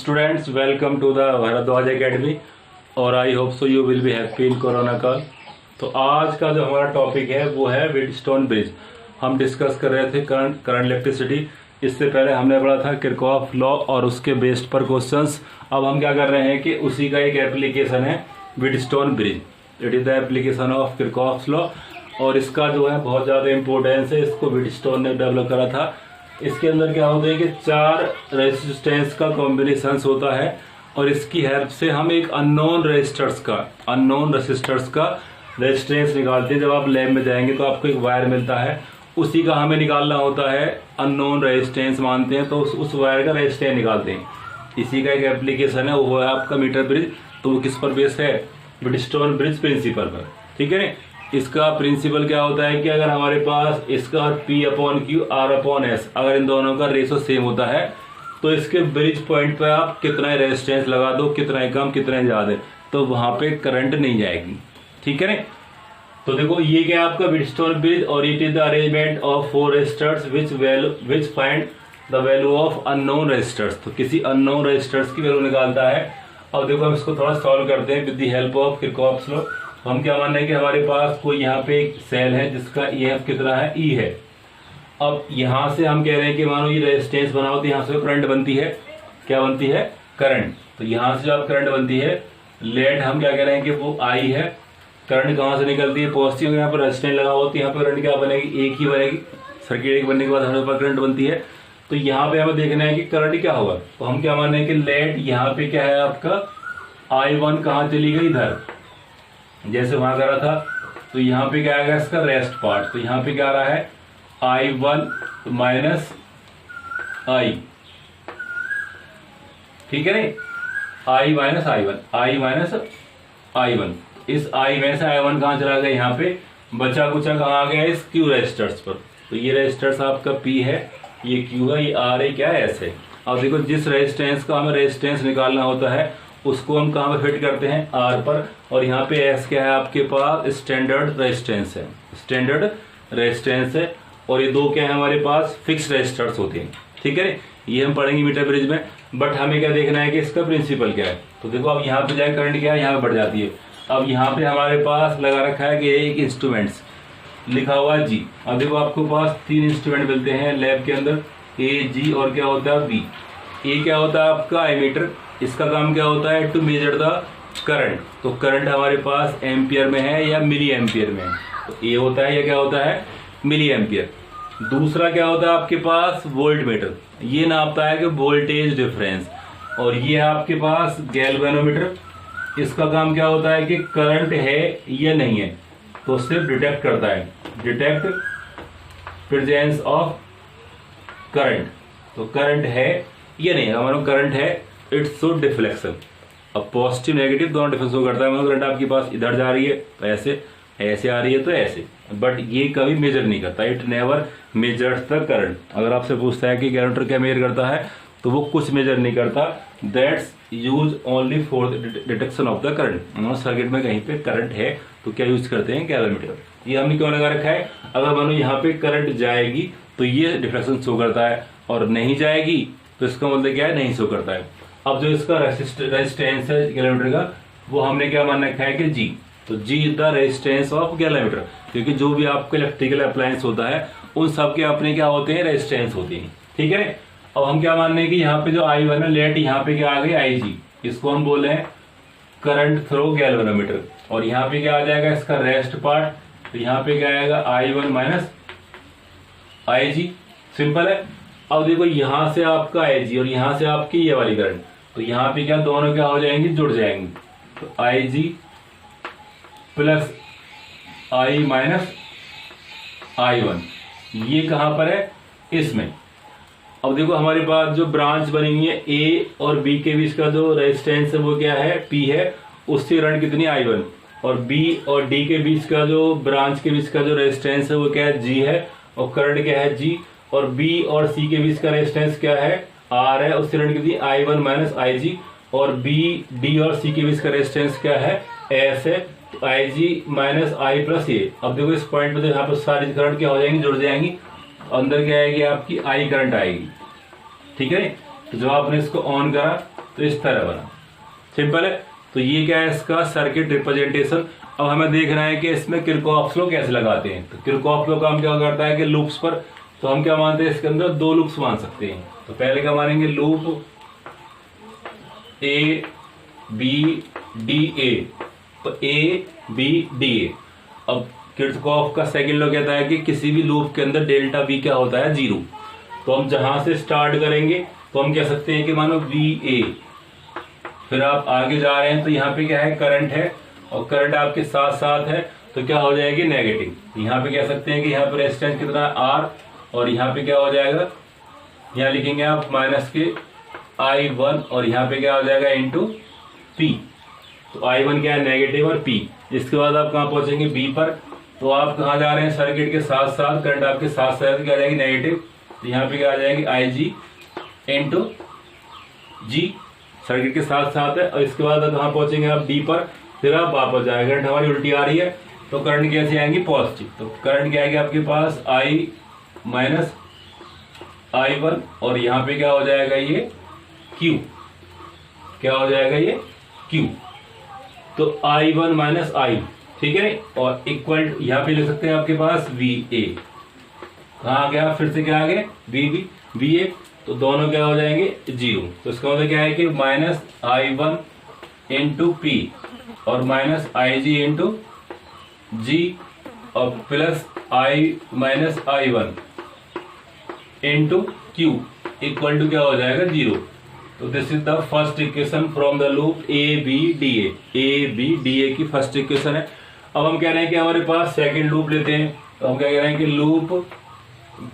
Students, welcome to the Bharadwaj academy और I hope so you will be happy in corona काल। तो आज का जो हमारा टॉपिक है वो है व्हीटस्टोन ब्रिज। हम डिस्कस कर रहे थे करंट इलेक्ट्रिसिटी। इससे पहले हमने पढ़ा था किरचॉफ लॉ और उसके बेस्ड पर क्वेश्चंस। अब हम क्या कर रहे हैं कि उसी का एक एप्लीकेशन है Wheatstone bridge. It is the application of Kirchhoff law और इसका जो है बहुत ज़्यादा इंपॉर्टेंस है। इसको व्हीटस्टोन ने डेवलप करा था। इसके अंदर क्या होता है कि 4 रेजिस्टेंस का कॉम्बिनेशन होता है और इसकी हेल्प से हम एक अननोन रेजिस्टर्स का रेजिस्टेंस निकालते हैं। जब आप लैब में जाएंगे तो आपको एक वायर मिलता है, उसी का हमें निकालना होता है। अननोन रेजिस्टेंस मानते हैं तो उस वायर का रेजिस्टेंस निकालते हैं। इसी का एक एप्लीकेशन है, वो है आपका मीटर ब्रिज। तो वो किस पर बेस है? व्हीटस्टोन ब्रिज प्रिंसिपल पर। ठीक है। इसका प्रिंसिपल क्या होता है कि अगर हमारे पास इसका P/Q R/S अगर इन दोनों का रेशो सेम होता है तो इसके ब्रिज पॉइंट पे आप कितना रेजिस्टेंस लगा दो, कितना कम कितना ज्यादा, तो वहां पे करंट नहीं जाएगी। ठीक है ना। तो देखो ये क्या है आपका व्हीटस्टोन ब्रिज और it is the arrangement of 4 resistors which find the value of unknown resistors. तो किसी अननोन रेजिस्टर्स की वैल्यू निकालता है। अब देखो हम इसको थोड़ा सॉल्व करते हैं with the help of Kirchhoff's law. हम क्या मान रहे हैं कि हमारे पास कोई यहाँ पे एक सेल है जिसका EF कितना है, E है। अब यहाँ से हम कह रहे हैं कि मानो ये रेजिस्टेंस बनाओ तो यहाँ से करंट बनती है। क्या बनती है? करंट। तो यहाँ से जब करंट बनती है, लेट हम क्या कह रहे हैं कि वो I है। करंट कहाँ से निकलती है? पॉजिटिव। यहाँ पर रेजिस्टेंस लगा हो तो यहाँ पर करंट क्या बनेगी? एक ही बनेगी। सर्किट एक बनने के बाद हमारे पास करंट बनती है। तो यहाँ पे हमें देखना है कि करंट क्या होगा। तो हम क्या मान रहे हैं कि लेट यहाँ पे क्या है आपका I1 कहाँ चली गई? इधर, जैसे वहां करा था। तो यहाँ पे क्या आएगा इसका रेस्ट पार्ट। तो यहाँ पे क्या आ रहा है I1 माइनस I। ठीक है नहीं, I माइनस I1। इस I में से I1 कहाँ चला गया? यहाँ पे बचा कुचा कहाँ आ गया? इस Q रेजिस्टर्स पर। तो ये रेजिस्टर्स आपका P है, ये Q है, ये R है, क्या है S है। अब देखो जिस रेजिस्टेंस का हमें रेजिस्टेंस निकालना होता है उसको हम कहाँ पे फिट करते हैं? R पर। और यहाँ पे S क्या है आपके पास? स्टैंडर्ड रेजिस्टेंस है। और ये दो क्या है हमारे पास? फिक्स रेजिस्टर्स होते हैं। ठीक है, ये हम पढ़ेंगे मीटर ब्रिज में। बट हमें क्या देखना है कि इसका प्रिंसिपल क्या है। तो देखो अब यहाँ पे जाए करंट क्या है, यहाँ पे बढ़ जाती है। अब यहाँ पे हमारे पास लगा रखा है कि एक इंस्ट्रूमेंट्स लिखा हुआ है G। अब देखो आपको पास 3 इंस्ट्रूमेंट मिलते हैं लैब के अंदर, A, G और क्या होता है B। A क्या होता है आपका एमीटर। इसका काम क्या होता है? To measure the current. तो करंट हमारे पास एम्पियर में है या मिली एम्पियर में है। तो ये होता है, या क्या होता है? Milli ampere. दूसरा क्या होता है आपके पास? Volt meter. ये नापता है कि वोल्टेज डिफरेंस। और ये है आपके पास गैल्वेनोमीटर। इसका काम क्या होता है कि करंट है या नहीं है, तो सिर्फ डिटेक्ट करता है, डिटेक्ट प्रेजेंस ऑफ करंट। तो करंट है या नहीं, हमारा करंट है, इट्स सो डिफ्लेक्शन। अब पॉजिटिव नेगेटिव दोनों डिफरेंस हो करता है। मतलब करंट आपके पास इधर जा रही है तो ऐसे आ रही है तो ऐसे, बट ये कभी मेजर नहीं करता। It never measures the current. अगर आपसे पूछता है कि कैलकुलेटर क्या मेजर करता है तो वो कुछ मेजर नहीं करता। That's use only for detection of the current. Circuit में कहीं पे करंट है तो क्या यूज करते हैं? कैलकुलेटर। ये हमने क्यों लगा रखा है? अगर मानो यहाँ पे करंट जाएगी तो ये डिफ्लेक्शन शो करता है, और नहीं जाएगी तो इसका मतलब क्या है? नहीं शो करता है। अब जो इसका रेजिस्टेंस है गैलोमीटर का, वो हमने क्या मान रखा है कि G। तो G is the resistance of galvanometer. क्योंकि जो भी आपका इलेक्ट्रिकल अप्लायंस होता है उन सब के अपने क्या होते हैं? रेजिस्टेंस होती है। ठीक है। अब हम क्या मान रहे हैं कि यहाँ पे जो I1 है, लेट यहाँ पे क्या आ गई? IG। इसको हम बोले हैं करंट थ्रू गैल्वेनोमीटर। और यहाँ पे क्या आ जाएगा? इसका रेस्ट पार्ट। तो यहाँ पे क्या आएगा? I1 minus IG। सिंपल है। अब देखो यहाँ से आपका IG और यहाँ से आपकी ये वाली करंट, तो यहाँ पे क्या दोनों क्या हो जाएंगी? जुड़ जाएंगी। तो IG plus I minus I1, ये कहां पर है? इसमें। अब देखो हमारे पास जो ब्रांच बनी हुई है A और B के बीच का जो रेजिस्टेंस है वो क्या है? P है। उससे करंट कितनी? I1। और B और D के बीच का जो ब्रांच के बीच का जो रेजिस्टेंस है वो क्या है? G है। और करंट क्या है? G। और B और C के बीच का रेजिस्टेंस क्या है? R है। उससे करंट कितनी? I1 minus IG। और B, D और C के बीच का रेजिस्टेंस क्या है? S है। तो IG minus I plus A। अब देखो इस पॉइंट पे तो यहाँ पर सारी करंट क्या हो जाएंगी? जुड़ जाएंगी। अंदर क्या आएगी? आपकी I करंट आएगी। ठीक है। तो जब आपने इसको ऑन करा तो इस तरह बना, सिंपल है। तो ये क्या है इसका सर्किट रिप्रेजेंटेशन। अब हमें देखना है कि इसमें किरचॉफ लॉ कैसे लगाते हैं। तो किरचॉफ लॉ काम क्या करता है कि लूप्स पर, तो हम क्या मानते हैं इसके अंदर दो लूप्स मान सकते हैं। तो पहले क्या मानेंगे, loop A B D A, तो ए बी डी ए। अब किरचॉफ का सेकंड लॉ कहता है कि किसी भी लूप के अंदर डेल्टा वी क्या होता है, 0। तो हम जहां से स्टार्ट करेंगे तो हम कह सकते हैं कि मानो वी ए, फिर आप आगे जा रहे हैं तो यहाँ पे क्या है, करंट है, और करंट आपके साथ साथ है तो क्या हो जाएगी, नेगेटिव। यहाँ पे कह सकते हैं कि यहाँ पे रेजिस्टेंस कितना है, आर, और यहाँ पे क्या हो जाएगा, यहाँ लिखेंगे आप माइनस के I1, और यहाँ पे क्या हो जाएगा इंटू पी। तो I1 क्या है, नेगेटिव, और पी। इसके बाद आप कहाँ पहुंचेंगे, बी पर। तो आप कहाँ जा रहे हैं, सर्किट के साथ साथ, करंट आपके साथ साथ क्या आ जाएगी, नेगेटिव। तो यहाँ पे क्या आ जाएगी, IG इंटू जी, सर्किट के साथ साथ है। और इसके बाद कहाँ पहुंचेंगे आप, डी पर। फिर आप वापस जाएंगे, करंट हमारी उल्टी आ रही है तो करंट कैसे आएंगी, पॉजिटिव। तो करंट क्या आएगी आपके पास, I माइनस I1, और यहाँ पे क्या हो जाएगा, ये Q, क्या हो जाएगा ये Q। तो I1 माइनस I, ठीक है, और इक्वल यहाँ पे लिख सकते हैं आपके पास VA। कहाँ आ गया, फिर से क्या आ गया, VA। तो दोनों क्या हो जाएंगे, 0। तो इसका मतलब क्या है कि माइनस I1 इंटू पी, और माइनस IG इंटू जी, और plus I minus I1 into Q equal to क्या हो जाएगा, 0। तो this is the first equation from the loop ABDA की फर्स्ट इक्वेशन है। अब हम कह रहे हैं कि हमारे पास सेकंड लूप लेते हैं। तो हम क्या कह रहे हैं कि लूप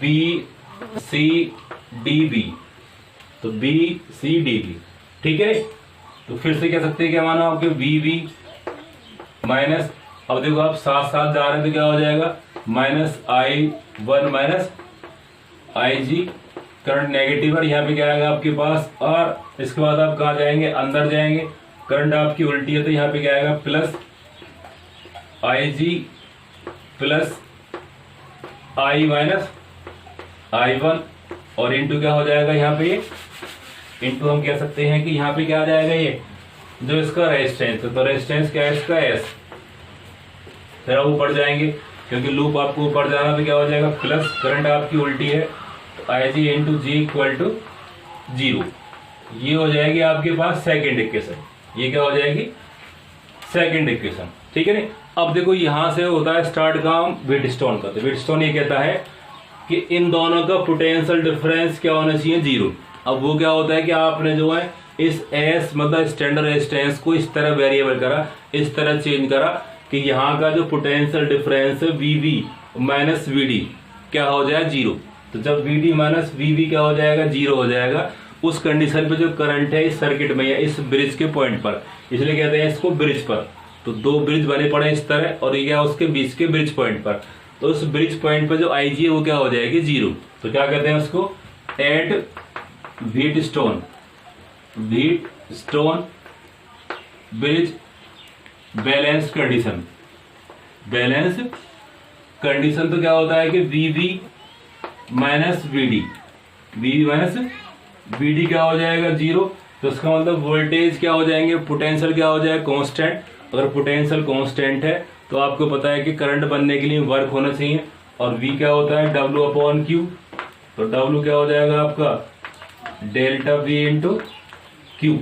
BCDB, तो BCDB, ठीक है। तो फिर से कह सकते हैं क्या मानो आपके VB माइनस, अब देखो आप साथ साथ जा रहे हैं तो क्या हो जाएगा, minus I1 minus IG, current negative, और यहाँ पे क्या आएगा आपके पास, और इसके बाद आप कहाँ जाएंगे, अंदर जाएंगे, करंट आपकी उल्टी है तो यहाँ पे क्या आएगा, plus IG plus I minus I1, और इंटू क्या हो जाएगा यहाँ पे, ये इंटू हम कह सकते हैं कि यहाँ पे क्या आ जाएगा, ये जो इसका रेजिस्टेंस है, तो रेजिस्टेंस क्या है इसका, S। फिर आप ऊपर जाएंगे क्योंकि लूप आपको ऊपर जाना, तो क्या हो जाएगा, प्लस करंट आपकी उल्टी है तो IG into G equal to 0। ये हो जाएगी आपके पास सेकेंड इक्वेशन। ये क्या हो जाएगी, सेकेंड इक्वेशन, ठीक है ना। अब देखो यहां से होता है स्टार्ट काम व्हीटस्टोन का। तो व्हीटस्टोन ये कहता है कि इन दोनों का पोटेंशियल डिफरेंस क्या होना चाहिए, 0। अब वो क्या होता है कि आपने जो है इस S मतलब स्टैंडर्ड रेजिस्टेंस को इस तरह वेरिएबल करा, इस तरह चेंज करा कि यहाँ का जो पोटेंशियल डिफरेंस है VB माइनस VD क्या हो जाए, 0। तो जब VD माइनस VB क्या हो जाएगा, 0 हो जाएगा, उस कंडीशन पे जो करंट है इस सर्किट में या इस ब्रिज के पॉइंट पर, इसलिए कहते हैं इसको ब्रिज पर। तो दो ब्रिज बने पड़े इस तरह, और ये उसके बीच के ब्रिज पॉइंट पर, तो उस ब्रिज पॉइंट पर जो IG है वो क्या हो जाएगी, 0। तो क्या कहते हैं उसको, at Wheatstone bridge balance condition. Balance condition तो क्या होता है कि VB माइनस VD क्या हो जाएगा, 0। तो इसका मतलब वोल्टेज क्या हो जाएंगे, पोटेंशियल क्या हो जाएगा, कांस्टेंट। अगर पोटेंशियल कांस्टेंट है तो आपको पता है कि करंट बनने के लिए वर्क होना चाहिए, और V क्या होता है, W/Q। तो W क्या हो जाएगा आपका, डेल्टा V इंटू Q।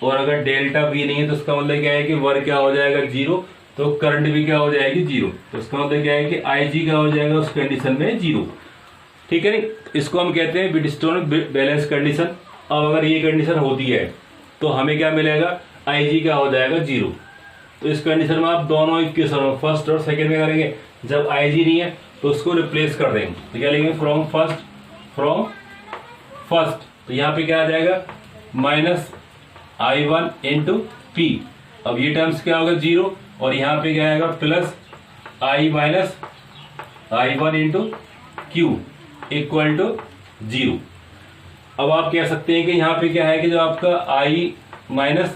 और अगर डेल्टा V नहीं है तो इसका मतलब क्या है कि वर्क क्या हो जाएगा, 0। तो करंट भी क्या हो जाएगी, 0। तो इसका मतलब क्या है कि IG क्या हो जाएगा उस कंडीशन में, 0, ठीक है। इसको हम कहते हैं व्हीटस्टोन बैलेंस कंडीशन। अब अगर ये कंडीशन होती है तो हमें क्या मिलेगा, IG क्या हो जाएगा, 0। तो इस कंडीशन में आप दोनों इक्वेशन फर्स्ट और सेकंड में करेंगे। जब IG नहीं है तो उसको रिप्लेस कर देंगे, तो क्या लेंगे, फ्रॉम फर्स्ट। तो यहाँ पे क्या आ जाएगा, माइनस I1 इंटू पी। अब ये टर्म्स क्या होगा, 0, और यहाँ पे क्या आएगा, plus I minus I1 into Q equal to 0। अब आप कह सकते हैं कि यहाँ पे क्या है कि जो आपका I minus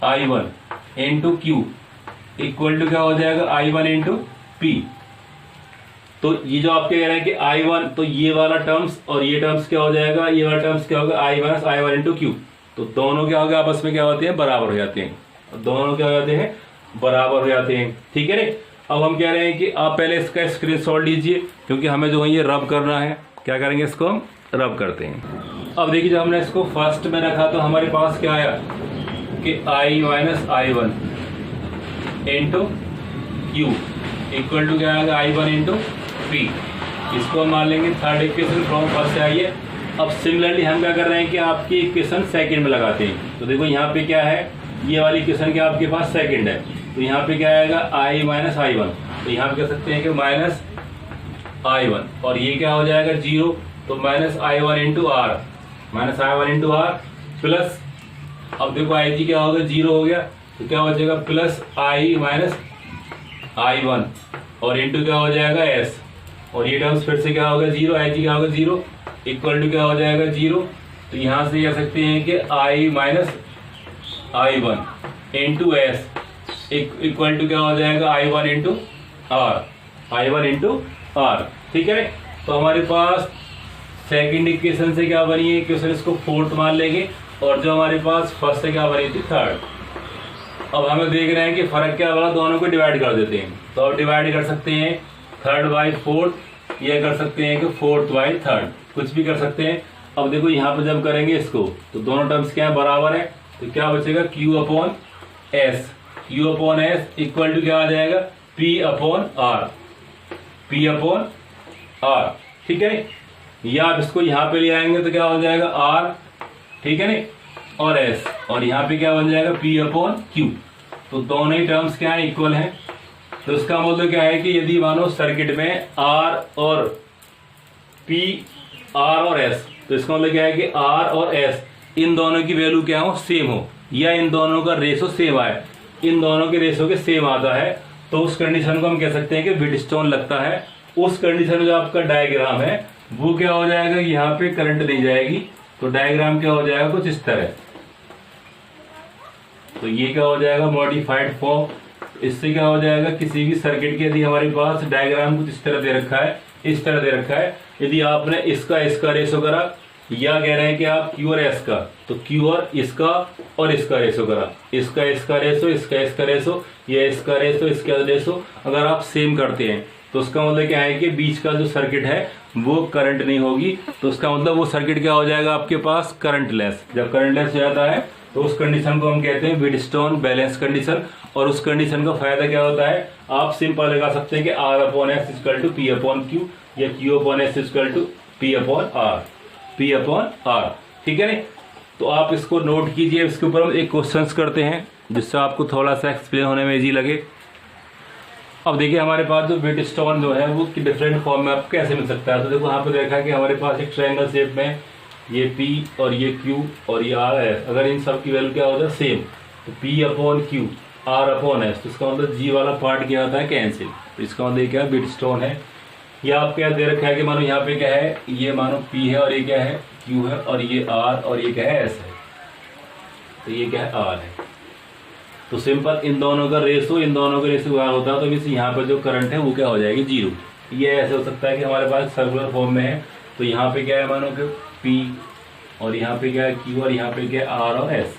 I1 into Q equal to क्या हो जाएगा, I1 इंटू P। तो ये जो आपके कह रहे हैं कि I1, तो ये वाला टर्म्स और ये टर्म्स क्या हो जाएगा, ये वाला टर्म्स क्या होगा, I minus I1 into Q। तो दोनों क्या हो गया, आपस में क्या होते हैं, बराबर हो जाते हैं, दोनों क्या हो जाते हैं, बराबर हो जाते हैं। ठीक है रे। अब हम कह रहे हैं कि आप पहले इसका स्क्रीनशॉट लीजिए, क्योंकि हमें जो है ये रब करना है। क्या करेंगे, इसको हम रब करते हैं। अब देखिए, जब हमने इसको फर्स्ट में रखा तो हमारे पास क्या आया कि i minus i1 into Q equal to क्या आएगा, i1 इंटू पी। इसको हम मान लेंगे थर्ड इक्वेशन फ्रॉम फर्स्ट है ये। अब सिमिलरली हम क्या कर रहे हैं कि आपकी इक्वेशन सेकंड में लगाते हैं। तो देखो यहाँ पे क्या है, ये वाली इक्वेशन क्या आपके पास सेकंड है, तो यहाँ पे क्या आएगा i माइनस i1। तो यहाँ पे कह सकते हैं कि माइनस i1 और ये क्या हो जाएगा 0, तो minus i1 into R, minus i1 into R plus, अब देखो i जी क्या होगा 0 हो गया, तो क्या हो जाएगा प्लस i माइनस i1 और इंटू क्या हो जाएगा s, और ये टर्म्स फिर से क्या होगा 0, i जी क्या होगा 0 इक्वल टू क्या हो जाएगा 0। तो यहाँ से कह सकते हैं कि i minus i1 into S equal to क्या हो जाएगा i1 into are, i1 into are. ठीक है। तो हमारे पास सेकंड इक्वेशन से क्या बनी है इक्वेशन, इसको फोर्थ मान लेंगे, और जो हमारे पास फर्स्ट से क्या बनी थी थर्ड। अब हमें देख रहे हैं कि फर्क क्या बना, दोनों को डिवाइड कर देते हैं। तो अब डिवाइड कर सकते हैं थर्ड बाई फोर्थ, ये कर सकते हैं कि फोर्थ बाई थर्ड, कुछ भी कर सकते हैं। अब देखो यहाँ पे जब करेंगे इसको तो दोनों टर्म्स क्या है, बराबर है, तो क्या बचेगा q upon S, q upon S equal to क्या आ जाएगा p upon R, p upon R. ठीक है। या आप इसको यहाँ पे ले आएंगे तो क्या हो जाएगा r, ठीक है नी, और s, और यहाँ पे क्या बन जाएगा p अपॉन q। तो दोनों ही टर्म्स क्या है, इक्वल है। तो इसका मतलब क्या है कि यदि मानो सर्किट में r और p, r और s, तो इसका मतलब क्या है कि r और s इन दोनों की वैल्यू क्या हो, सेम हो, या इन दोनों का रेशो सेम आए, इन दोनों के रेशो के सेम आता है, तो उस कंडीशन को हम कह सकते हैं कि व्हीटस्टोन लगता है। उस कंडीशन में जो आपका डायग्राम है वो क्या हो जाएगा, यहाँ पे करंट दी जाएगी, तो डायग्राम क्या हो जाएगा कुछ इस तरह। तो ये क्या हो जाएगा मॉडिफाइड फॉर्म। इससे क्या हो जाएगा, किसी भी सर्किट के यदि हमारे पास डायग्राम कुछ इस तरह दे रखा है, इस तरह दे रखा है, यदि आपने इसका रेशो करा, या कह रहे हैं कि आप Q और S का, तो Q और इसका रेशो करा, इसका रेशो, इसका रेशो, ये इसका रेशो, इसका रेशो, अगर आप सेम करते हैं तो उसका मतलब क्या है कि बीच का जो सर्किट है वो करंट नहीं होगी। तो उसका मतलब वो सर्किट क्या हो जाएगा आपके पास, करंटलेस। जब करंटलेस हो जाता है तो उस कंडीशन को हम कहते हैं व्हीटस्टोन बैलेंस कंडीशन। और उस कंडीशन का फायदा क्या होता है, आप सिंपल लगा सकते हैं कि R upon S equal to P upon Q, या Q upon S equal to P upon R, P upon R। ठीक है नी। तो आप इसको नोट कीजिए। इसके ऊपर हम एक क्वेश्चन करते हैं जिससे आपको थोड़ा सा एक्सप्लेन होने में इजी लगे। अब देखिए हमारे पास जो व्हीटस्टोन जो है वो डिफरेंट फॉर्म में आपको कैसे मिल सकता है। तो देखो यहाँ पे देखा कि हमारे पास एक ट्रायंगल शेप में ये P और ये Q और ये R है, अगर इन सब की वैल्यू क्या होता है सेम, तो P upon Q, R upon S, तो इसका मतलब G वाला पार्ट क्या होता है कैंसिल। तो इसका मतलब क्या व्हीटस्टोन है। या आप क्या दे रखा है कि मानो यहाँ पे क्या है, ये मानो P है और ये क्या है Q है, और ये R और ये क्या है S है, तो ये क्या है R है। तो सिंपल इन दोनों का रेशो क्या होता है, तो मीन्स यहाँ पर जो करंट है वो क्या हो जाएगी 0। ये ऐसे हो सकता है कि हमारे पास सर्कुलर फॉर्म में है, तो यहाँ पे क्या है मानो कि P और यहाँ पे क्या है Q और यहाँ पे क्या है R और S।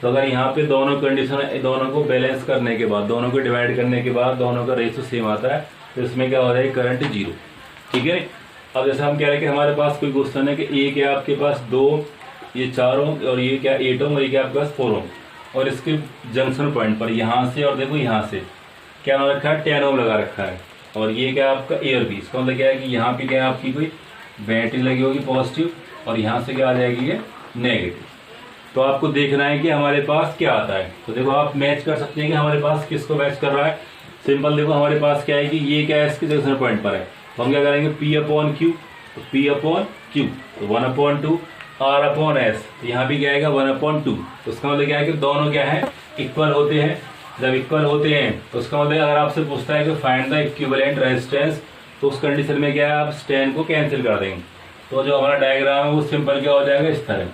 तो अगर यहाँ पे दोनों कंडीशन, दोनों को बैलेंस करने के बाद, दोनों को डिवाइड करने के बाद दोनों का रेशो सेम आता है, तो इसमें क्या हो जाएगा करंट 0। ठीक है। अब जैसे हम कह रहे हैं कि हमारे पास कोई क्वेश्चन है कि एक है आपके पास 2, ये 4 ओम, और ये क्या 8 ओम, और ये क्या आपके पास 4 ओम, और इसके जंक्शन पॉइंट पर यहाँ से और देखो यहाँ से क्या ना रखा है 10 ओम लगा रखा है, और ये क्या आपका एयर भी। इसका मतलब क्या है कि यहाँ पे क्या है आपकी कोई बैटरी लगी होगी पॉजिटिव, और यहाँ से क्या आ जाएगी ये नेगेटिव। तो आपको देखना है कि हमारे पास क्या आता है। तो देखो आप मैच कर सकते हैं कि हमारे पास किसको मैच कर रहा है। सिंपल देखो हमारे पास क्या है कि ये क्या है इसके जंक्शन पॉइंट पर है, तो हम क्या करेंगे P अपॉन Q, तो P अपॉन Q, तो 1/2 R अपॉन S, तो यहाँ भी क्या आएगा 1/2। तो उसका मतलब क्या है कि दोनों क्या है इक्वल होते हैं। जब इक्वल होते हैं तो उसका मतलब अगर आपसे पूछता है कि फाइंड द इक्विवेलेंट रेजिस्टेंस, तो उस कंडीशन में क्या है आप स्टैंड को कैंसिल कर देंगे। तो जो हमारा डायग्राम है वो सिंपल क्या हो जाएगा इस तरह।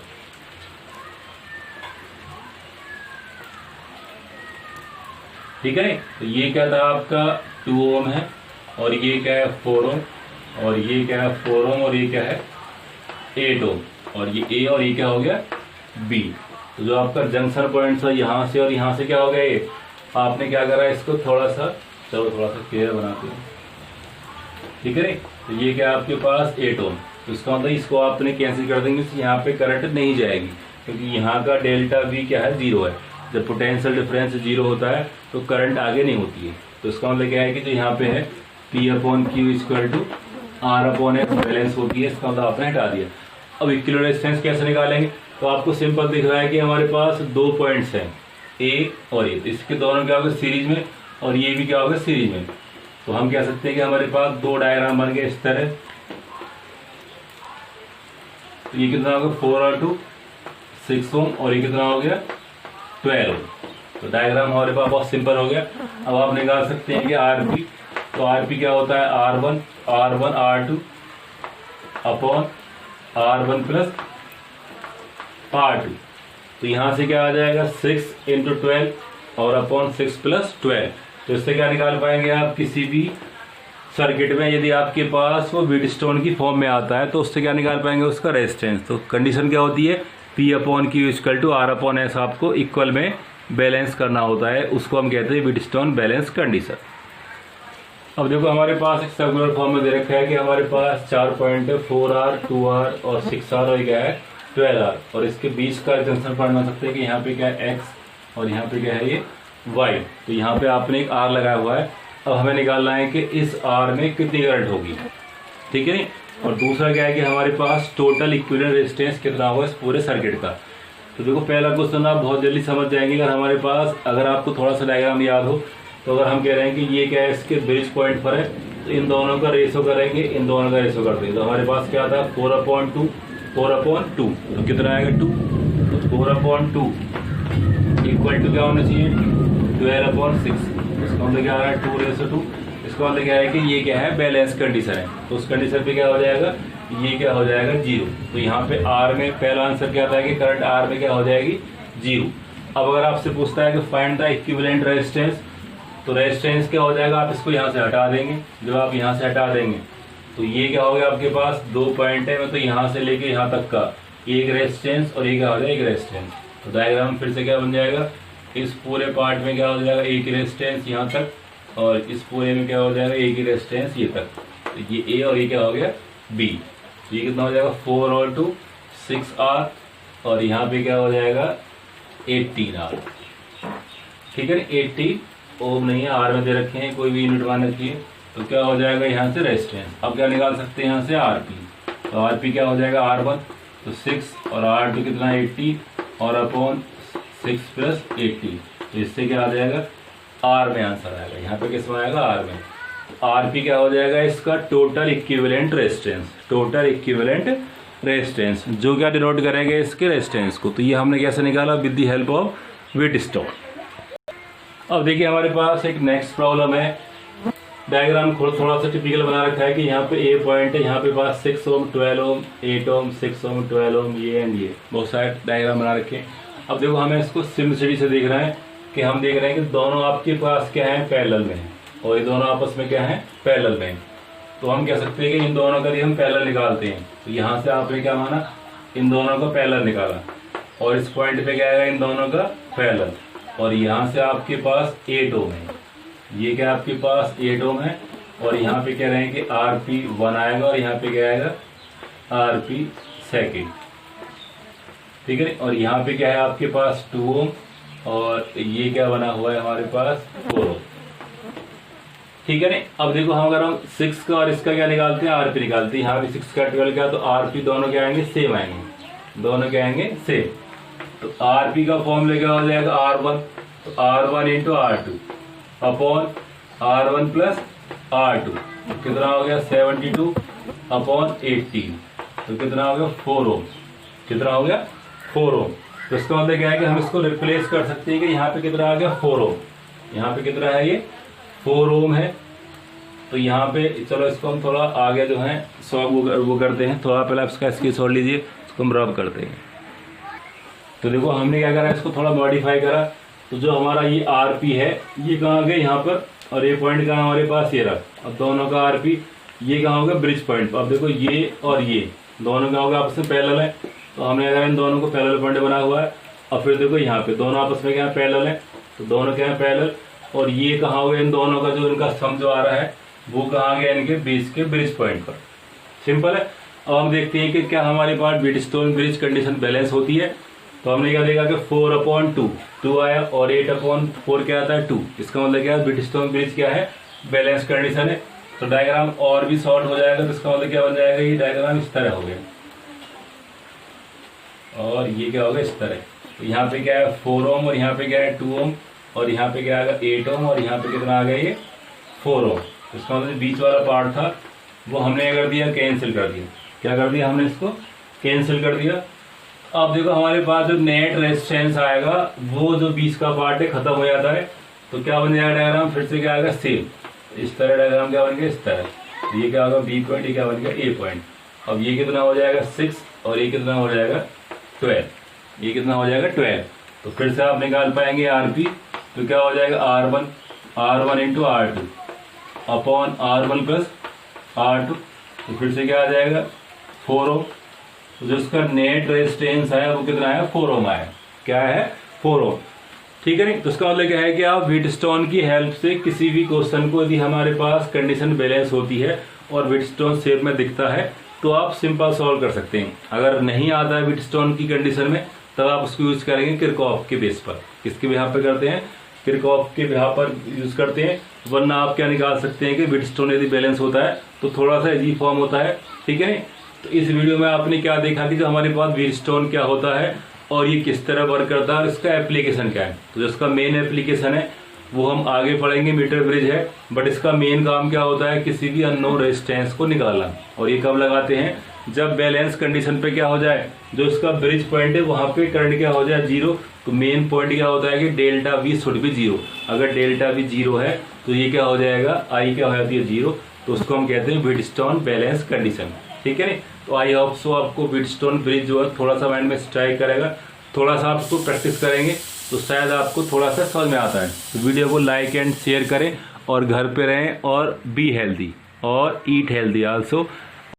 ठीक है। तो ये क्या था आपका 2 ओम है, और ये क्या है 4 ओम, और ये क्या है 4 ओम, और ये क्या है 8 ओम, और ये A और ये क्या हो गया बी। तो जो आपका जंक्शन पॉइंट था यहाँ से और यहाँ से क्या हो गया, ये आपने क्या करा, इसको थोड़ा सा क्लियर बनाते हैं, ठीक है नहीं। तो ये क्या आपके पास 8 ओम, तो इसका मतलब इसको आपने कैंसिल कर देंगे, यहाँ पे करंट नहीं जाएगी क्योंकि यहाँ का डेल्टा वी क्या है, 0 है। जब पोटेंशियल डिफरेंस 0 होता है तो करंट आगे नहीं होती है। तो इसका मतलब क्या है कि जो यहाँ पे है P/Q equal to R/S balance होती है, इसका मतलब आपने हटा दिया। अब इक्विवेलेंट रेजिस्टेंस कैसे निकालेंगे, तो आपको सिंपल दिख रहा है कि हमारे पास 2 पॉइंट्स हैं, ए और ए, तो इसके दोनों क्या होगा सीरीज में, और ये भी क्या होगा सीरीज में। तो हम कह सकते हैं कि हमारे पास 2 डायग्राम बन गए इस तरह। तो ये कितना होगा 4R2 6 ओम और ये कितना हो गया 12 ओम। तो डायग्राम हमारे पास बहुत सिंपल हो गया। अब आप निकाल सकते हैं कि आरपी, तो आरपी क्या होता है R1 R2 upon R1 plus R2। तो यहाँ से क्या आ जाएगा 6 × 12 और अपॉन 6 + 12। तो इससे क्या निकाल पाएंगे आप, किसी भी सर्किट में यदि आपके पास वो व्हीटस्टोन की फॉर्म में आता है तो उससे क्या निकाल पाएंगे, उसका रेजिस्टेंस। तो कंडीशन क्या होती है P/Q इक्वल टू R/S, आपको इक्वल में बैलेंस करना होता है, उसको हम कहते हैं व्हीटस्टोन बैलेंस कंडीशन। अब देखो हमारे पास एक सर्कुलर फॉर्म में दे रखा है कि हमारे पास 4 पॉइंट है, 4R 2R और 6R और क्या है 12R, और इसके बीच का जंक्शन पॉइंट बना सकते हैं कि यहाँ पे क्या है X और यहाँ पे क्या है ये Y। तो यहाँ पे आपने एक R लगाया हुआ है। अब हमें निकालना है कि इस R में कितनी करंट होगी, ठीक है नहीं। और दूसरा क्या है कि हमारे पास टोटल इक्विवेलेंट रेजिस्टेंस कितना होगा इस पूरे सर्किट का। तो देखो पहला क्वेश्चन आप बहुत जल्दी समझ जाएंगे अगर हमारे पास, अगर आपको थोड़ा सा डायग्राम याद हो, तो अगर हम कह रहे हैं कि ये क्या है इसके ब्रिज पॉइंट पर है, तो इन दोनों का रेशो करेंगे, इन दोनों का रेशो कर देंगे। तो हमारे पास क्या था 4/2, तो कितना आएगा 2, तो 4/2 इक्वल टू क्या होना चाहिए 12/6। इसका मतलब क्या आ रहा है 2:2। इसका मतलब क्या है कि ये क्या है बैलेंस कंडीशन है, तो उस कंडीशन पे क्या हो जाएगा, ये क्या हो जाएगा 0। तो यहाँ पे R में पहला आंसर क्या था कि करंट R में क्या हो जाएगी 0। अब अगर आपसे पूछता है कि फाइंड द इक्विवेलेंट रेजिस्टेंस, तो रेजिस्टेंस क्या हो जाएगा, आप इसको यहाँ से हटा देंगे। जब आप यहाँ से हटा देंगे तो ये क्या हो गया आपके पास 2 पॉइंट है, तो यहाँ से लेके यहाँ तक का एक रेजिस्टेंस और ये क्या हो जाएगा एक रेजिस्टेंस। तो डायग्राम फिर से क्या बन जाएगा, इस पूरे पार्ट में क्या हो जाएगा एक रेजिस्टेंस यहाँ तक, और इस पूरे में क्या हो जाएगा एक ही रेजिस्टेंस ये तक। तो ये ए और ये क्या हो गया बी। ये कितना हो जाएगा 4 और 2 6R, और यहाँ पे क्या हो जाएगा 18R, ठीक है ना। 80 ओम नहीं है, R में दे रखे हैं, कोई भी यूनिट मान रखिए। तो क्या हो जाएगा यहाँ से रेजिस्टेंस। अब क्या निकाल सकते हैं यहाँ से आरपी, तो आरपी क्या हो जाएगा R1 तो 6 और R2 कितना 80 और अपॉन 6 + 80। तो इससे क्या आ जाएगा R में आंसर आएगा, यहाँ पे किस में आएगा R में। आरपी क्या हो जाएगा इसका total equivalent resistance, total equivalent resistance जो क्या डिनोट करेंगे इसके रेजिस्टेंस को। तो ये हमने कैसे निकाला with the help of Wheatstone. अब देखिए हमारे पास एक नेक्स्ट प्रॉब्लम है, डायग्राम थोड़ा सा टिपिकल बना रखा है कि यहाँ पे ए पॉइंट है, यहाँ पे पास 6 ओम 12 ओम 8 ओम 6 ओम 12 ओम ये एंड ये बहुत सारे डायग्राम बना रखे हैं। अब देखो हमें इसको सिम्पलिसिटी से देख रहे हैं कि हम देख रहे हैं कि दोनों आपके पास क्या है पैरेलल में है और ये दोनों आपस में क्या है पैरेलल में। तो हम कह सकते हैं कि इन दोनों का हम पैरेलल निकालते हैं। तो यहाँ से आपने क्या माना इन दोनों का पैरेलल निकाला, और इस पॉइंट पे क्या आएगा इन दोनों का पैरेलल, और यहाँ से आपके पास 8 ओम है, ये क्या आपके पास 8 ओम है, और यहाँ पे कह रहे हैं कि आरपी 1 आएगा और यहाँ पे क्या आएगा आरपी सेकेंड, ठीक है। और यहाँ पे क्या है आपके पास 2 ओम और ये क्या बना हुआ है हमारे पास 4 ओम, ठीक है ना। अब देखो हम अगर हम 6 का और इसका क्या निकालते हैं आरपी निकालते हैं, यहाँ पे 6 का 12 का, तो आरपी दोनों क्या आएंगे सेम आएंगे, दोनों क्या आएंगे सेम। तो आरपी का फॉर्मूला क्या हो जाएगा R1, तो R1 × R2 upon R1 + R2 कितना हो गया 72 अपॉन 18, तो कितना हो गया 4 ओम, कितना हो गया 4 ओम। तो इसका मतलब क्या है कि हम इसको रिप्लेस कर सकते हैं कि यहाँ पे कितना आ गया 4 ओम, यहाँ पे कितना है ये 4 ओम है। तो यहाँ पे चलो इसको हम थोड़ा आगे जो है वो करते हैं, थोड़ा पहले इसका स्क्रीनशॉट लीजिए, इसको हम रब करते हैं। तो देखो हमने क्या करा इसको थोड़ा मॉडिफाई करा, तो जो हमारा ये आरपी है ये कहाँ गया यहाँ पर, और ये पॉइंट कहाँ हमारे पास ये रहा। अब दोनों का आरपी ये कहाँ होगा ब्रिज पॉइंट पर। अब देखो ये और ये दोनों क्या होगा आपस में पैरेलल है, तो हमने अगर इन दोनों को पैरेलल पॉइंट बना हुआ है, और फिर देखो यहाँ पे दोनों आपस में क्या है, पैरेलल है, तो दोनों क्या है, पैरेलल। और ये कहाँ हो गया, इन दोनों का जो इनका सम जो आ रहा है वो कहाँ गया, इनके बीच के ब्रिज पॉइंट पर। सिंपल है। अब हम देखते हैं कि क्या हमारे पास व्हीटस्टोन ब्रिज कंडीशन बैलेंस होती है। तो हमने क्या देखा कि 4/2 2 आया, और 8/4 क्या आता है, 2। इसका मतलब क्या है, व्हीटस्टोन ब्रिज क्या है, बैलेंस कंडीशन है। तो डायग्राम और भी शॉर्ट हो जाएगा, तो इसका मतलब क्या बन जाएगा, ये डायग्राम इस तरह हो गया, और ये क्या होगा, इस तरह। तो यहाँ पे क्या है 4 ओम, और यहाँ पे क्या है 2 ओम, और यहाँ पे क्या आएगा 8 ओम, और यहाँ पे कितना आ गया, ये 4 ओम। इसका मतलब बीच वाला पार्ट था वो हमने कर दिया, कैंसिल कर दिया। क्या कर दिया हमने, इसको कैंसिल कर दिया। अब देखो हमारे पास जो नेट रेजिस्टेंस आएगा वो जो बीच का पार्ट है खत्म हो जाता है। तो क्या बन जाएगा डायग्राम, फिर से क्या आएगा, सेम इस तरह डायग्राम क्या बन गया, इस तरह। तो ये क्या होगा, बी पॉइंट, ये क्या बन गया, ए पॉइंट। अब ये कितना हो जाएगा 6, और ये कितना हो जाएगा 12, ये कितना हो जाएगा 12। तो फिर से आप निकाल पाएंगे आरपी। तो क्या हो जाएगा R1 into R2 upon R1 plus R2। तो फिर से क्या आ जाएगा 4 ओम। तो जो इसका नेट रेजिस्टेंस है वो कितना है, 4 ओम आया। क्या है, 4 ओम। ठीक है नहीं। तो इसका मतलब क्या है कि आप व्हीटस्टोन की हेल्प से किसी भी क्वेश्चन को, यदि हमारे पास कंडीशन बैलेंस होती है और व्हीटस्टोन शेप में दिखता है तो आप सिंपल सॉल्व कर सकते हैं। अगर नहीं आता है व्हीटस्टोन की कंडीशन में तब आप उसको यूज करेंगे किरचॉफ के बेस पर। किसके बिहाफ पर करते हैं, किरचॉफ के बिहाफ पर यूज करते हैं। वरना आप क्या निकाल सकते हैं कि व्हीटस्टोन यदि बैलेंस होता है तो थोड़ा सा इजी फॉर्म होता है। ठीक है नहीं। तो इस वीडियो में आपने क्या देखा कि जो हमारे पास व्हीटस्टोन क्या होता है और ये किस तरह वर्क करता है और इसका एप्लीकेशन क्या है। तो जिसका मेन एप्लीकेशन है वो हम आगे पढ़ेंगे, मीटर ब्रिज है। बट इसका मेन काम क्या होता है, किसी भी अननोन रेजिस्टेंस को निकालना। और ये कब लगाते हैं, जब बैलेंस कंडीशन पे क्या हो जाए, जो इसका ब्रिज पॉइंट है वहां पे करंट क्या हो जाए, 0। तो मेन पॉइंट क्या होता है कि डेल्टा वी शुड बी 0। अगर डेल्टा वी 0 है तो ये क्या हो जाएगा, आई क्या हो जाती है 0। तो उसको हम कहते हैं व्हीटस्टोन बैलेंस कंडीशन। ठीक है नहीं। तो आई होप सो आपको व्हीटस्टोन ब्रिज जो है थोड़ा सा माइंड में स्ट्राइक करेगा। थोड़ा सा आप उसको प्रैक्टिस करेंगे तो शायद आपको थोड़ा सा समझ में आता है। तो वीडियो को लाइक एंड शेयर करें और घर पे रहें और बी हेल्दी और ईट हेल्दी आल्सो।